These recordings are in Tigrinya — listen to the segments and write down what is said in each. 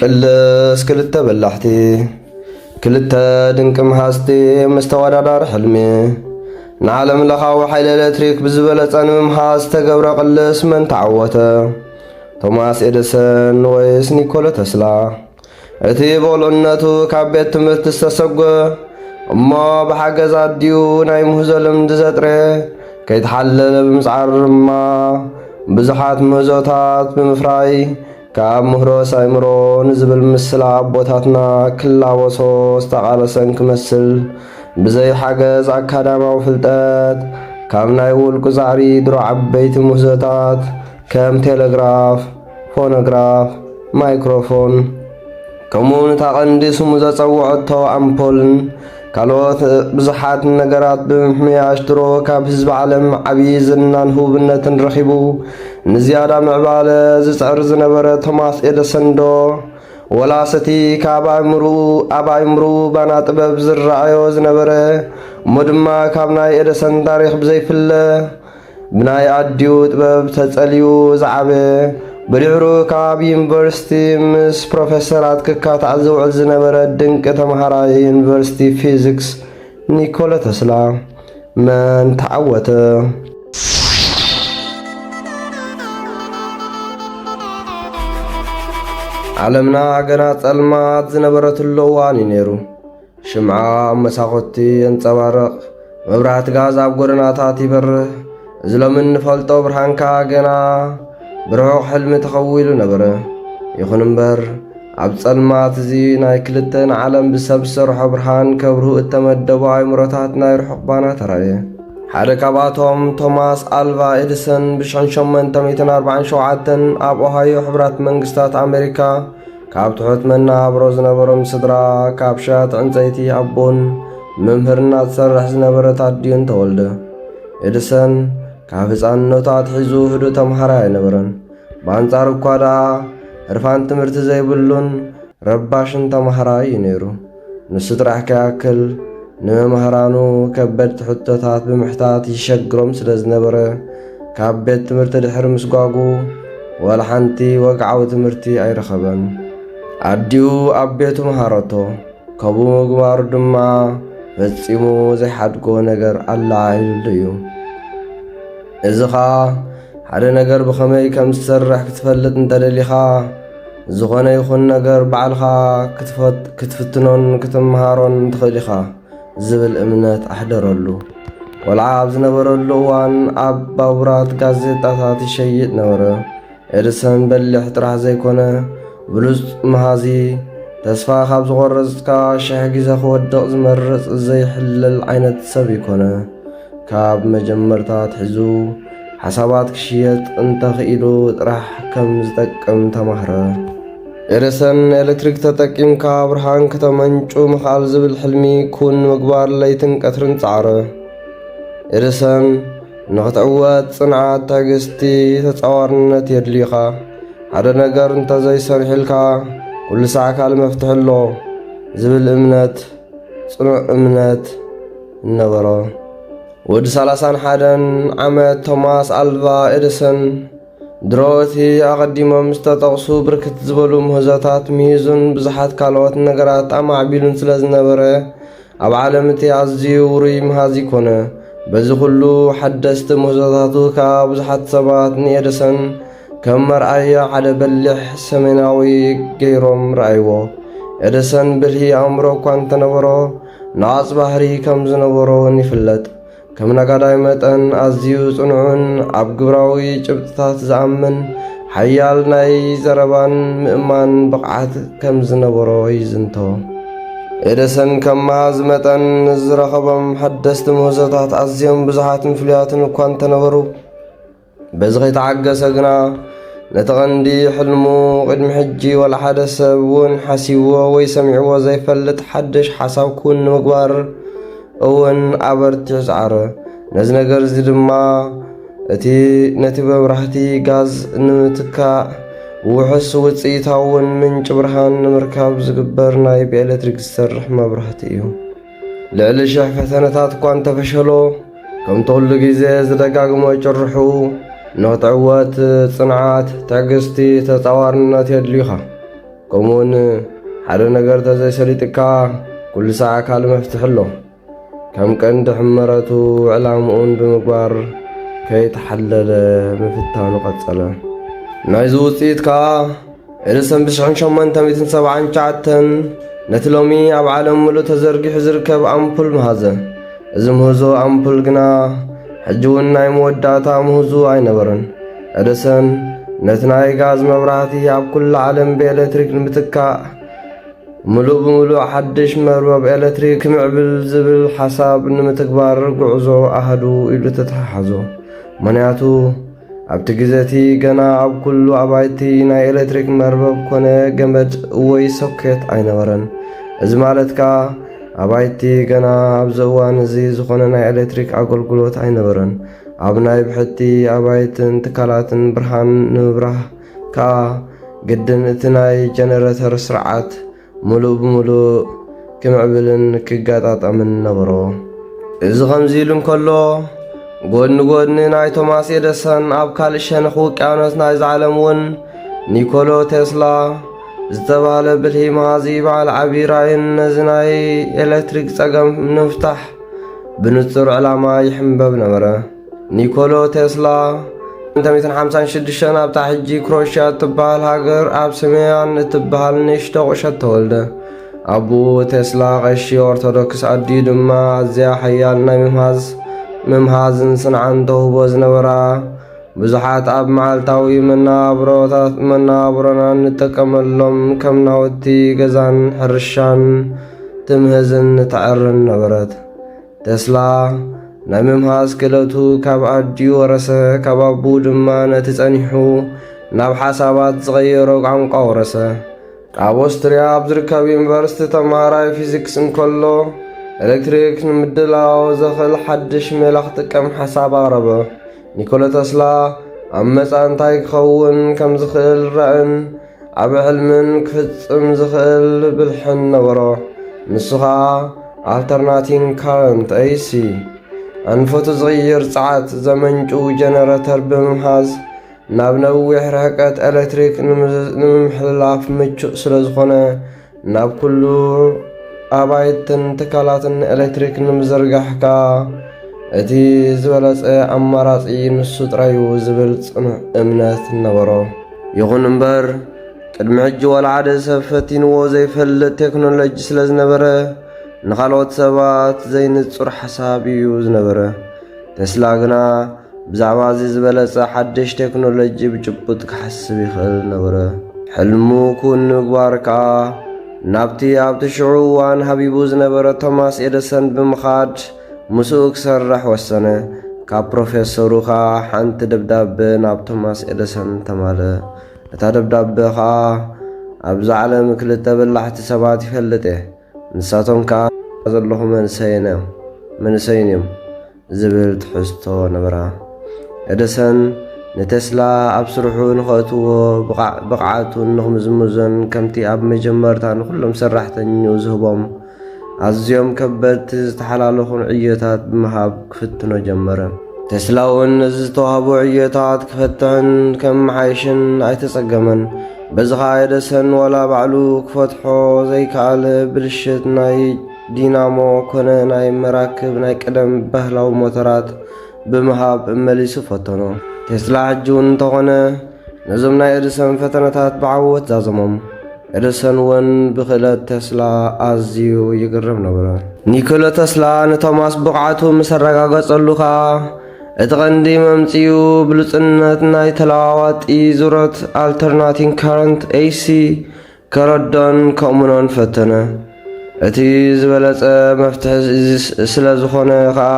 ቅልስ ክልተ በላሕቲ ክልተ ድንቂ መሃዝቲ ምስተወዳዳሪ ሕልሚ ንዓለም ለኻዊ ሓይሊ ኤሌክትሪክ ብዝበለጸ ንምምሃዝ ዝተገብረ ቅልስ መን ተዓወተ? ቶማስ ኤዲሰን ወይስ ኒኮላ ተስላ? እቲ ብቕልዕነቱ ካብ ቤት ትምህርቲ ዝተሰጐ እሞ ብሓገዝ ኣድዩ ናይ ምህዞ ልምዲ ዘጥረየ ከይተሓለለ ብምጽዓር ድማ ብዙሓት ምህዞታት ብምፍራይ ካብ ምሁሮስ ኣእምሮ ንዝብል ምስላ ኣቦታትና ክላወሶ ዝተቓለሰን ክመስል ብዘይ ሓገዝ ኣካዳማዊ ፍልጠት ካብ ናይ ውልቁ ዛዕሪ ድሮ ዓበይቲ ምህዞታት ከም ቴሌግራፍ፣ ፎኖግራፍ፣ ማይክሮፎን ከምኡውን እታ ቐንዲ ስሙ ዘጸውዖቶ ኣምፖልን ካልኦት ብዙሓት ነገራት ብምሕምያሽ ድሮ ካብ ህዝቢ ዓለም ዓብዪ ዝናን ህቡብነትን ረኺቡ ንዝያዳ ምዕባለ ዝጽዕር ዝነበረ ቶማስ ኤዲሰን ዶ ወላሰቲ ካብ ኣብ ኣእምሩኡ ባና ጥበብ ዝረኣዮ ዝነበረ እሞ ድማ ካብ ናይ ኤዲሰን ታሪኽ ብዘይፍለ ብናይ ኣድዩ ጥበብ ተጸልዩ ዝዓበየ ብድሕሩ ካብ ዩኒቨርሲቲ ምስ ፕሮፌሰራት ክካታዕ ዝውዕል ዝነበረ ድንቂ ተምሃራይ ዩኒቨርሲቲ ፊዚክስ ኒኮላ ተስላ መን ተዓወተ? ዓለምና ገና ጸልማት ዝነበረትሉ እዋን እዩ ነይሩ። ሽምዓ ኣብ መሳኾቲ የንጸባርቕ፣ መብራህቲ ጋዝ ኣብ ጎደናታት ይበርህ። እዚ ሎሚ እንፈልጦ ብርሃንካ ገና ብርሑቕ ሕልሚ ተኸዊሉ ነበረ። ይኹን እምበር ኣብ ጸልማት እዚ ናይ ክልተ ንዓለም ብሰብ ዝሰርሖ ብርሃን ከብርሁ እተመደቡ ኣእምሮታት ናይ ርሑቕ ባና ተራእየ። ሓደ ካብኣቶም ቶማስ ኣልቫ ኤዲሰን ብ1847 ኣብ ኦሃዮ ሕብራት መንግስታት ኣሜሪካ ካብ ትሑት መናብሮ ዝነበሮም ስድራ ካብ ሸያጢ ዕንፀይቲ ኣቦን መምህርና ዝሰርሕ ዝነበረ ታድዩን ተወልደ። ኤዲሰን ካብ ህፃንነቱ ኣትሒዙ ህዱእ ተምሃራይ ኣይነበረን። ብኣንጻር እኳ ደኣ ዕርፋን ትምህርቲ ዘይብሉን ረባሽን ተምሃራይ እዩ ነይሩ። ንሱ ጥራሕ ከያክል ንመምህራኑ ከበድቲ ሕቶታት ብምሕታት ይሸግሮም ስለ ዝነበረ ካብ ቤት ትምህርቲ ድሕሪ ምስጓጉ ወላ ሓንቲ ወግዓዊ ትምህርቲ ኣይረኸበን። ኣድዩ ኣብ ቤቱ መሃረቶ፣ ከምኡ ምግባሩ ድማ ፈጺሙ ዘይሓድጎ ነገር ኣላዓይሉ እዩ። እዚ ኸኣ ሓደ ነገር ብኸመይ ከም ዝሰርሕ ክትፈልጥ እንተደሊኻ ዝኾነ ይኹን ነገር ባዕልኻ ክትፍትኖን ክትምሃሮን ትኽእል ኢኻ ዝብል እምነት ኣሕደረሉ። ቆልዓ ኣብ ዝነበረሉ እዋን ኣብ ባቡራት ጋዜጣታት ይሸይጥ ነበረ። ኤዲሰን በሊሕ ጥራሕ ዘይኮነ ብሉፅ መሃዚ ተስፋ ካብ ዝቖረጽካ 1000 ግዜ ክወድቕ ዝመርጽ ዘይሕልል ዓይነት ሰብ ይኮነ። ካብ መጀመርታት ሒዙ ሓሳባት ክሽየጥ እንተኽኢሉ ጥራሕ ከም ዝጠቅም ተማህረ። ኤዲሰን ኤሌክትሪክ ተጠቂምካ ብርሃን ከተመንጩ ምኽኣል ዝብል ሕልሚ ኩን ምግባር ለይትን ቀትርን ጻዕረ። ኤዲሰን ንኽትዕወት ጽንዓት፣ ትዕግስቲ፣ ተጻዋርነት የድልዩኻ። ሓደ ነገር እንተዘይሰርሒልካ ኩሉ ሰዓካ መፍትሒ ኣሎ ዝብል እምነት ጽኑዕ እምነት እነበሮ። ወዲ 31 ዓመት ቶማስ ኣልቫ ኤዲሰን ድሮ እቲ ኣቐዲሞም ዝተጠቕሱ ብርክት ዝበሉ ምህዞታት ምሂዙን ብዙሓት ካልኦት ነገራት ኣማዕቢሉን ስለ ዝነበረ ኣብ ዓለም እቲ ኣዝዩ ውሩይ መሃዚ ኮነ። በዚ ኩሉ ሓደስቲ ምህዞታቱ ካብ ብዙሓት ሰባት ንኤዲሰን ከም መርኣያ ሓደ በሊሕ ሰሜናዊ ገይሮም ረኣይዎ። ኤዲሰን ብልሂ ኣእምሮ እኳ እንተነበሮ ንኣጽ ባህሪ ከም ዝነበሮ እውን ይፍለጥ። ከም ነጋዳይ መጠን ኣዝዩ ጽኑዕን ኣብ ግብራዊ ጭብጥታት ዝኣምን ሓያል ናይ ዘረባን ምእማን ብቕዓት ከም ዝነበሮ ይዝንቶ። ኤዲሰን ከም መሃዝ መጠን ዝረኸቦም ሓደስቲ ምህዞታት ኣዝዮም ብዙሓትን ፍሉያትን እኳ እንተነበሩ በዚ ከይተዓገሰ ግና ነቲ ቐንዲ ሕልሙ ቅድሚ ሕጂ ወላ ሓደ ሰብ እውን ሓሲብዎ ወይ ሰሚዕዎ ዘይፈልጥ ሓድሽ ሓሳብ ኩን ንምግባር እውን ኣበርቲዑ ጻዕረ። ነዚ ነገር እዚ ድማ ነቲ መብራህቲ ጋዝ ንምትካእ ውሑስ ውፅኢታውን ምንጭ ብርሃን ንምርካብ ዝግበር ናይ ብኤሌክትሪክ ዝሰርሕ መብራህቲ እዩ። ልዕሊ 1000 ፈተነታት እኳ እንተፈሸሎ ከምቲ ኩሉ ግዜ ዝደጋግሞ ጭርሑ ንኽትዕወት ጽንዓት፣ ትዕግስቲ፣ ተጻዋርነት የድልዩኻ። ከምኡውን ሓደ ነገር ተዘይሰሊጥካ ኩሉ ሰዓት ካል መፍትሕ ኣሎ። ከም ቀንዲ ሕመረቱ ዕላምኡን ብምግባር ከይተሓለለ ምፍታኑ ቐጸለ። ናይዚ ውፅኢት ከዓ ኤዲሰን ብ1879 ነቲ ሎሚ ኣብ ዓለም ሙሉእ ተዘርጊሑ ዝርከብ ኣምፑል መሃዘ። እዚ ምህዞ ኣምፑል ግና ሕጂ እውን ናይ መወዳእታ ምህዙ ኣይነበረን። ኤዲሰን ነቲ ናይ ጋዝ መብራህቲ ኣብ ኩሉ ዓለም ብኤሌክትሪክ ንምትካእ ሙሉእ ብምሉእ ሓድሽ መርበብ ኤሌክትሪክ ክምዕብል ዝብል ሓሳብ ንምትግባር ጉዕዞ ኣህዱ ኢሉ ተተሓሓዞ። ምክንያቱ ኣብቲ ግዜቲ ገና ኣብ ኩሉ ኣባይቲ ናይ ኤሌክትሪክ መርበብ ኮነ ገመድ ወይ ሶኬት ኣይነበረን። እዚ ማለት ከዓ ኣባይቲ ገና ኣብዚ እዋን እዚ ዝኾነ ናይ ኤሌክትሪክ ኣገልግሎት ኣይነበረን። ኣብ ናይ ብሕቲ ኣባይትን ትካላትን ብርሃን ንምብራህ ከዓ ግድን እቲ ናይ ጀነሬተር ስርዓት ሙሉእ ብምሉእ ክምዕብልን ክገጣጠምን ነበሮ። እዚ ከምዚ ኢሉ እንከሎ ጎኒ ጎኒ ናይ ቶማስ ኤዲሰን ኣብ ካልእ ሸነኽ ውቅያኖስ ናይዚ ዓለም እውን ኒኮሎ ቴስላ ዝተባሃለ ብልሂ መሃዚ በዓል ዓብዪ ራእይን ነዚ ናይ ኤሌክትሪክ ጸገም ንምፍታሕ ብንጹር ዕላማ ይሕንበብ ነበረ። ኒኮሎ ቴስላ 1956 ኣብታ ሕጂ ክሮሽያ እትበሃል ሃገር ኣብ ሰሜን እትበሃል ንእሽቶ ቁሸት ተወልደ። ኣቡኡ ቴስላ ቀሺ ኦርቶዶክስ ኣዲኡ ድማ ኣዝያ ሓያል ናይ ምምሃዝን ስንዓን ተውህቦ ዝነበራ ብዙሓት ኣብ መዓልታዊ መነባብሮና እንጥቀመሎም ከም ናውቲ ገዛን ሕርሻን ትምህዝን ተዕርን ነበረት። ቴስላ ናይ ምምሃዝ ክእለቱ ካብ ኣዲኡ ወረሰ። ካብ ኣቡኡ ድማ ነቲ ጸኒሑ ናብ ሓሳባት ዝቐየሮ ቋንቋ ወረሰ። ኣብ ኦስትሪያ ኣብ ዝርከብ ዩኒቨርሲቲ ተምሃራይ ፊዚክስ እንከሎ ኤሌክትሪክ ንምድላው ዘኽእል ሓድሽ ሜላ ክጥቀም ሓሳብ ኣቕረበ። ኒኮሎ ቴስላ ኣብ መጻኢ እንታይ ክኸውን ከም ዝኽእል ራእን ኣብ ሕልምን ክፍጽም ዝኽእል ብልሕን ነበሮ። ንሱ ኸዓ ኣልተርናቲንግ ካረንት AC ኣንፈቱ ዝቕይር ጸዓት ዘመንጩ ጀነሬተር ብምምሃዝ ናብ ነዊሕ ርሕቀት ኤሌክትሪክ ንምምሕልላፍ ምቹእ ስለ ዝኾነ ናብ ኩሉ ኣባይትን ትካላትን ኤሌክትሪክ ንምዝርጋሕካ እቲ ዝበለጸ ኣማራጺ ንሱ ጥራዩ ዝብል ጽኑዕ እምነት ነበሮ። ይኹን እምበር ቅድሚ ሕጂ ወለዓደ ሰብ ፈቲንዎ ዘይፈልጥ ቴክኖሎጂ ስለ ዝነበረ ንኻልኦት ሰባት ዘይንጹር ሓሳብ እዩ ዝነበረ። ቴስላ ግና ብዛዕባ እዚ ዝበለጸ ሓድሽ ቴክኖሎጂ ብጭቡጥ ክሓስብ ይኽእል ነበረ። ሕልሙ ኩን ምግባር ከዓ ናብቲ ኣብቲ ሽዑ እዋን ሃቢቡ ዝነበረ ቶማስ ኤዲሰን ብምኻድ ምስኡ ክሰርሕ ወሰነ። ካብ ፕሮፌሰሩ ከዓ ሓንቲ ደብዳቤ ናብ ቶማስ ኤዲሰን ተማለ። እታ ደብዳቤ ከዓ ኣብዚ ዓለም ክልተ በላሕቲ ሰባት ይፈልጥ እየ፣ ንሳቶም ከዓ ዘለኹ መንሰይን እዮም ዝብል ትሕዝቶ ነበራ። ኤዲሰን ንቴስላ ኣብ ስርሑ ንኸእትዎ ብቕዓቱን ንኽምዝምዞን ከምቲ ኣብ መጀመርታ ንኹሎም ሰራሕተኙ ዝህቦም ኣዝዮም ከበድቲ ዝተሓላለኹን ዕዮታት ብምሃብ ክፍትኖ ጀመረ። ቴስላ እውን ነዚ ዝተዋህቦ ዕዮታት ክፈትሕን ከመሓይሽን ኣይተጸገመን። በዚ ኸዓ ኤዲሰን ዋላ ባዕሉ ክፈትሖ ዘይከኣለ ብልሽት ናይ ዲናሞ ኮነ ናይ መራክብ ናይ ቀደም ባህላዊ ሞተራት ብምሃብ መሊሱ ፈተኖ። ቴስላ ሕጂ እውን እንተኾነ ነዞም ናይ ኤዲሰን ፈተነታት ብዓወት ዛዘሞም። ኤዲሰን እውን ብክእለት ቴስላ ኣዝዩ ይግረም ነበረ። ኒኮሎ ቴስላ ንቶማስ ብቕዓቱ ምስ ኣረጋገጸሉ ከዓ እቲ ቀንዲ መምጽኡ ብሉጽነት ናይ ተለዋዋጢ ዙረት ኣልተርናቲንግ ካረንት AC ከረዶን ከእሙኖን ፈተነ። እቲ ዝበለጸ መፍትሒ ስለ ዝኾነ ከዓ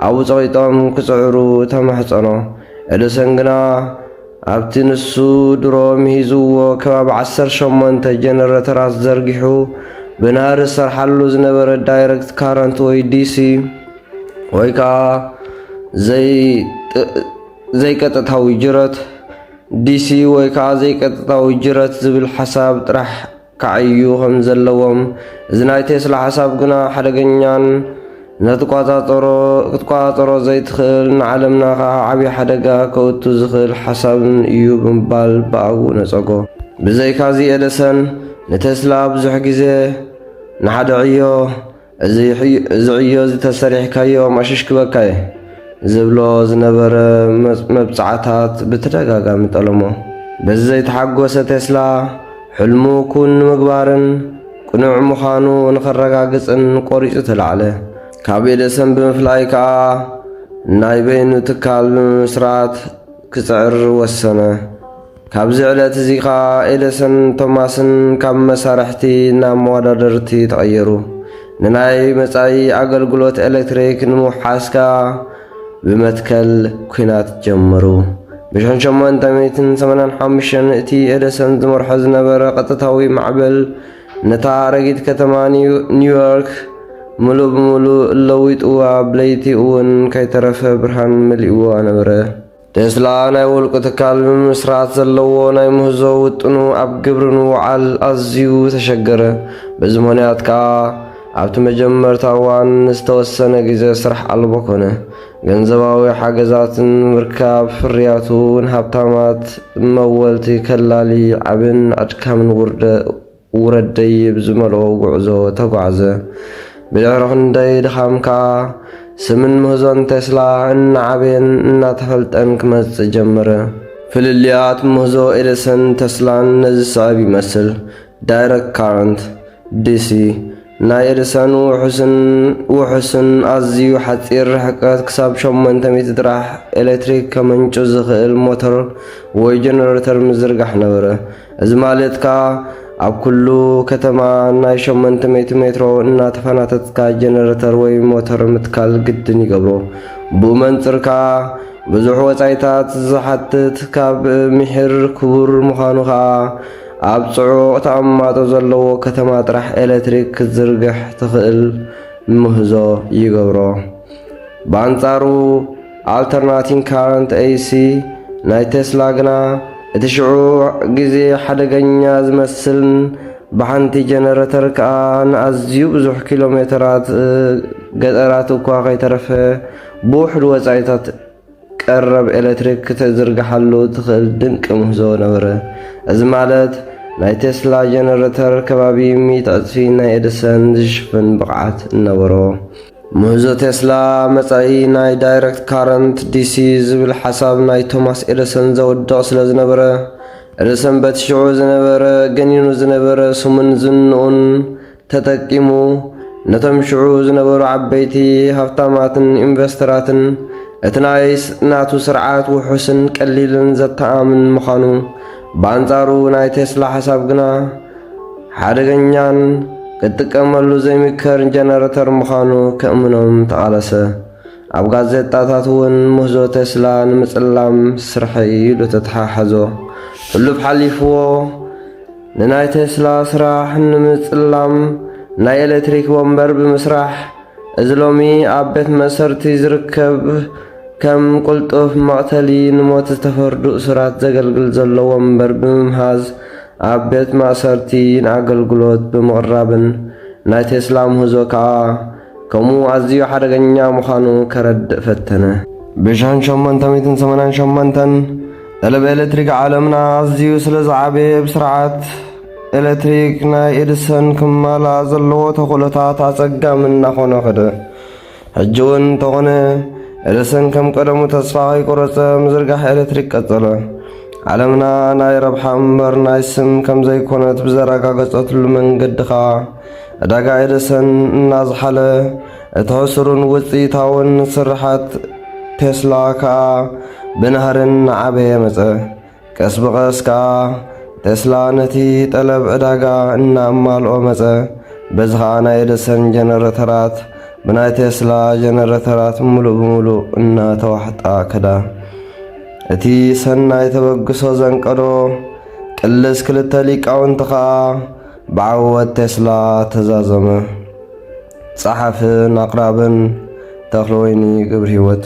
ኣብኡ ጸቒጦም ክጽዕሩ ተማሕጸኖ። ኤዲሰን ግና ኣብቲ ንሱ ድሮም ሂዝዎ ከባቢ 18 ጀነሬተራት ዘርጊሑ ብናህሪ ዝሰርሓሉ ዝነበረ ዳይሬክት ካረንት ወይ DC ወይ ከዓ ዘይቀጥታዊ ጅረት DC ወይ ከዓ ዘይቀጥታዊ ጅረት ዝብል ሓሳብ ጥራሕ ከዓዩ ከም ዘለዎም። እዚ ናይ ቴስላ ሓሳብ ግና ሓደገኛን ክትቋፃፀሮ ዘይትኽእል ንዓለምና ከዓ ዓብዪ ሓደጋ ከውቱ ዝኽእል ሓሳብን እዩ ብምባል ብኣብኡ ነፀጎ። ብዘይካዚ ኤደሰን ንቴስላ ብዙሕ ግዜ ንሓደ ዕዮ እዚ ዕዮ ዝተሰሪሕካዮ ማሽሽ ክበካ እየ ዝብሎ ዝነበረ መብፃዕታት ብተደጋጋሚ ጠለሞ። በዚ ዘይተሓጎሰ ቴስላ ሕልሙ ኩን ንምግባርን ቅኑዕ ምዃኑ ንኸረጋግፅን ቆሪፁ ተላዕለ። ካብ ኤደሰን ብምፍላይ ከዓ ናይ በይኑ ትካል ብምስራት ክፅዕር ወሰነ። ካብዚ ዕለት እዚ ከዓ ኤደሰን ቶማስን ካብ መሳርሕቲ ናብ መወዳደርቲ ተቐየሩ። ንናይ መጻኢ ኣገልግሎት ኤሌክትሪክ ንምውሓስካ ብመትከል ኩናት ጀመሩ። ብ1885 እቲ ኤደሰን ዝመርሖ ዝነበረ ቀጥታዊ ማዕበል ነታ ኣረጊት ከተማ ኒውዮርክ ሙሉእ ብምሉእ ለዊጥዋ ብለይቲ እውን ከይተረፈ ብርሃን መሊእዋ ነበረ። ቴስላ ናይ ውልቁ ትካል ብምስራት ዘለዎ ናይ ምህዞ ውጥኑ ኣብ ግብርን ውዓል ኣዝዩ ተሸገረ። በዚ ምኽንያት ከዓ ኣብቲ መጀመርታ እዋን ዝተወሰነ ግዜ ስራሕ ኣልቦ ኮነ። ገንዘባዊ ሓገዛትን ምርካብ ፍርያቱ ንሃብታማት መወልቲ ከላሊ ዓብን ኣድካምን ውረደይ ብዝመልኦ ጉዕዞ ተጓዓዘ። ብድሕሪ ክንደይ ድኻም ከዓ ስምን ምህዞን ቴስላ እናዓበየን እናተፈልጠን ክመጽእ ጀመረ። ፍልልያት ምህዞ ኤደሰን ቴስላን ነዚ ስዕብ ይመስል። ዳይረክት ካረንት ዲሲ ናይ ኤደሰን ውሑስን ኣዝዩ ሓፂር ርሕቀት ክሳብ 800 ጥራሕ ኤሌክትሪክ ከመንጩ ዝኽእል ሞተር ወይ ጀነሬተር ምዝርጋሕ ነበረ። እዚ ማለት ከዓ ኣብ ኩሉ ከተማ ናይ 800 ሜትሮ እናተፈናተትካ ጀነሬተር ወይ ሞተር ምትካል ግድን ይገብሮ። ብኡ መንፅር ከዓ ብዙሕ ወፃኢታት ዝሓትት ካብ ምሕር ክቡር ምዃኑ ከዓ ኣብ ጽዑቕ ተቐማጦ ዘለዎ ከተማ ጥራሕ ኤሌክትሪክ ክትዝርግሕ ትኽእል ምህዞ ይገብሮ። ብኣንጻሩ ኣልተርናቲንግ ካረንት ኤሲ ናይ ቴስላ ግና እቲ ሽዑ ግዜ ሓደገኛ ዝመስልን ብሓንቲ ጀነሬተር ከዓ ንኣዝዩ ብዙሕ ኪሎ ሜትራት ገጠራት እኳ ከይተረፈ ብውሕድ ወፃኢታት ቀረብ ኤሌክትሪክ ክትዝርግሓሉ ትኽእል ድንቂ ምህዞ ነበረ። እዚ ማለት ናይ ቴስላ ጀነሬተር ከባቢ 100 እጥፊ ናይ ኤደሰን ዝሽፍን ብቕዓት እነበሮ። ምህዞ ቴስላ መጻኢ ናይ ዳይረክት ካረንት ዲሲ ዝብል ሓሳብ ናይ ቶማስ ኤደሰን ዘወድቕ ስለ ዝነበረ ኤደሰን በቲ ሽዑ ዝነበረ ገኒኑ ዝነበረ ስሙን ዝንኡን ተጠቂሙ ነቶም ሽዑ ዝነበሩ ዓበይቲ ሃብታማትን ኢንቨስተራትን እቲ ናቱ ስርዓት ውሑስን ቀሊልን ዘተኣምን ምዃኑ በኣንጻሩ ናይ ቴስላ ሓሳብ ግና ሓደገኛን ክጥቀመሉ ዘይምከር ጀነሬተር ምዃኑ ከእምኖም ተቓለሰ። ኣብ ጋዜጣታት እውን ምህዞ ቴስላ ንምጽላም ስርሐ ኢሉ ተተሓሓዞ። ሕሉፍ ሓሊፍዎ ንናይ ቴስላ ስራሕ ንምጽላም ናይ ኤሌክትሪክ ወንበር ብምስራሕ እዚ ሎሚ ኣብ ቤት መእሰርቲ ዝርከብ ከም ቁልጡፍ መቕተሊ ንሞት ዝተፈርዱ እሱራት ዘገልግል ዘሎ ወንበር ብምምሃዝ ኣብ ቤት ማእሰርቲ ንኣገልግሎት ብምቕራብን ናይ ቴስላ ምህዞ ከዓ ከምኡ ኣዝዩ ሓደገኛ ምዃኑ ከረድእ ፈተነ። ብ1888 ጠለብ ኤሌክትሪክ ዓለምና ኣዝዩ ስለ ዝዓበየ ብስርዓት ኤሌክትሪክ ናይ ኤደሰን ክማላእ ዘለዎ ተኽእሎታት ኣጸጋምን እናኾነ ኸደ። ሕጂ እውን እንተኾነ ኤደሰን ከም ቀደሙ ተስፋ ከይቆረፀ ምዝርጋሕ ኤሌክትሪክ ቀጸለ። ዓለምና ናይ ረብሓ እምበር ናይ ስም ከም ዘይኮነት ብዘረጋገፀትሉ መንገዲ ከዓ ዕዳጋ ኤደሰን እናዝሓለ እቲ ሕሱሩን ውፅኢታውን ስራሓት ቴስላ ከዓ ብናህርን ዓበየ መፀ። ቀስ ብቐስ ከዓ ቴስላ ነቲ ጠለብ ዕዳጋ እናማልኦ መፀ። በዚ ከዓ ናይ ኤደሰን ጀነሬተራት ብናይ ቴስላ ጀነሬተራት ሙሉእ ብምሉእ እናተዋሕጣ ከዳ። እቲ ሰናይ ተበግሶ ዘንቀዶ ቅልስ ክልተ ሊቃውንቲ ከዓ ብዓወት ቴስላ ተዛዘመ። ጸሓፍን ኣቕራብን ተኽለወይኒ ግብሪ ህይወት